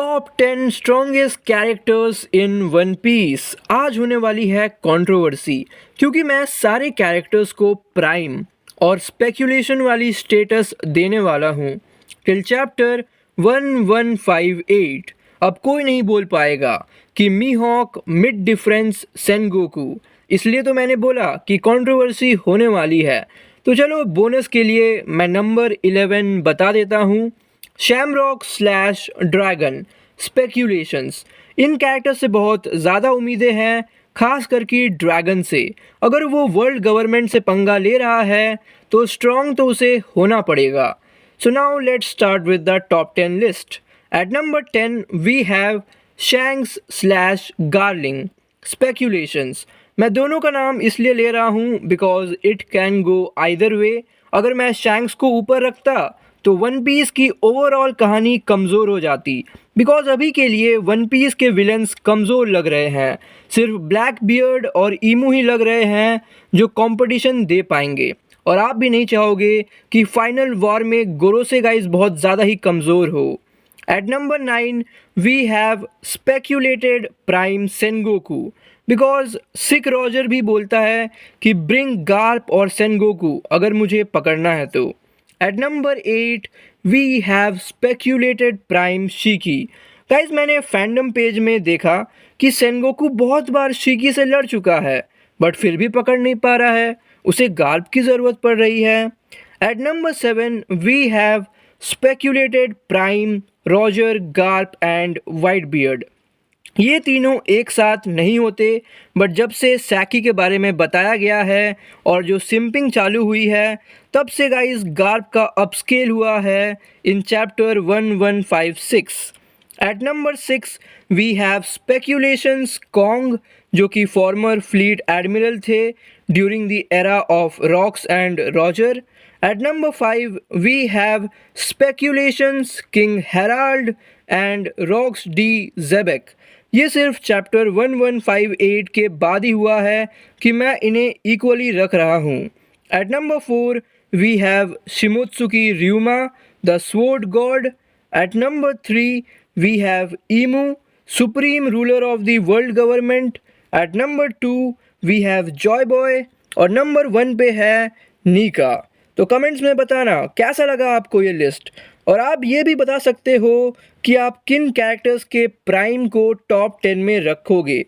Top 10 strongest characters in one piece. आज होने वाली है कंट्रोवर्सी क्योंकि मैं सारे कैरेक्टर्स को प्राइम और स्पेक्यूलेशन वाली स्टेटस देने वाला हूँ टिल चैप्टर 1158। अब कोई नहीं बोल पाएगा कि मीहॉक मिड डिफरेंस सेनगोकू, इसलिए तो मैंने बोला कि कंट्रोवर्सी होने वाली है। तो चलो बोनस के लिए मैं नंबर 11 बता देता हूँ। Shamrock slash dragon speculations. इन कैरेक्टर से बहुत ज़्यादा उम्मीदें हैं, खास करके ड्रैगन से। अगर वो वर्ल्ड गवर्नमेंट से पंगा ले रहा है तो स्ट्रॉन्ग तो उसे होना पड़ेगा। So now let's start with the top 10 list. At number 10 we have Shanks slash Garling speculations. मैं दोनों का नाम इसलिए ले रहा हूँ because it can go either way. अगर मैं शैंक्स को ऊपर रखता तो वन पीस की ओवरऑल कहानी कमज़ोर हो जाती, बिकॉज अभी के लिए वन पीस के विलन्स कमज़ोर लग रहे हैं। सिर्फ ब्लैक बियर्ड और ईमू ही लग रहे हैं जो कंपटीशन दे पाएंगे, और आप भी नहीं चाहोगे कि फाइनल वॉर में गोरोसे गाइस बहुत ज़्यादा ही कमज़ोर हो। At number 9 we have speculated prime Sengoku, because सिक रॉजर भी बोलता है कि ब्रिंग गार्प और सेनगोकू अगर मुझे पकड़ना है तो। At number 8 we have speculated Prime Shiki। Guys मैंने फैंडम पेज में देखा कि सेनगोकू बहुत बार शिकी से लड़ चुका है बट फिर भी पकड़ नहीं पा रहा है, उसे गार्प की ज़रूरत पड़ रही है। At number 7 we have speculated prime Roger Garp and Whitebeard. ये तीनों एक साथ नहीं होते, बट जब से सैकी के बारे में बताया गया है और जो सिंपिंग चालू हुई है तब से गाइस गार्प का अपस्केल हुआ है in chapter 1156। At number 6 we have speculations Kong, जो कि फॉर्मर फ्लीट एडमिरल थे during the era of Rocks and Roger. At number 5 we have speculations King Harald and Rocks D Xebec. ये सिर्फ chapter 1158 के बाद ही हुआ है कि मैं इन्हें इक्वली रख रहा हूँ। At number 4 we have Shimotsuki ryuma the sword god. At number 3 we have Imu supreme ruler of the world government. At number 2 we have Joy Boy, और नंबर 1 पे है नीका। तो कमेंट्स में बताना कैसा लगा आपको ये लिस्ट, और आप ये भी बता सकते हो कि आप किन कैरेक्टर्स के प्राइम को टॉप 10 में रखोगे।